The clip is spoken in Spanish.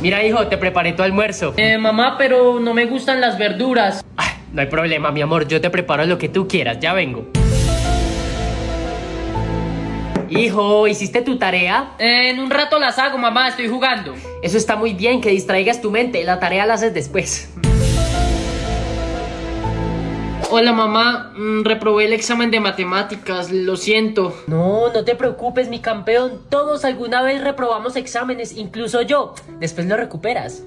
Mira, hijo, te preparé tu almuerzo. Mamá, pero no me gustan las verduras. No hay problema, mi amor, yo te preparo lo que tú quieras, ya vengo. Hijo, ¿hiciste tu tarea? En un rato las hago, mamá, estoy jugando. Eso está muy bien, que distraigas tu mente, la tarea la haces después. Hola, mamá, reprobé el examen de matemáticas, lo siento. No, no te preocupes, mi campeón. Todos alguna vez reprobamos exámenes, incluso yo. Después lo recuperas.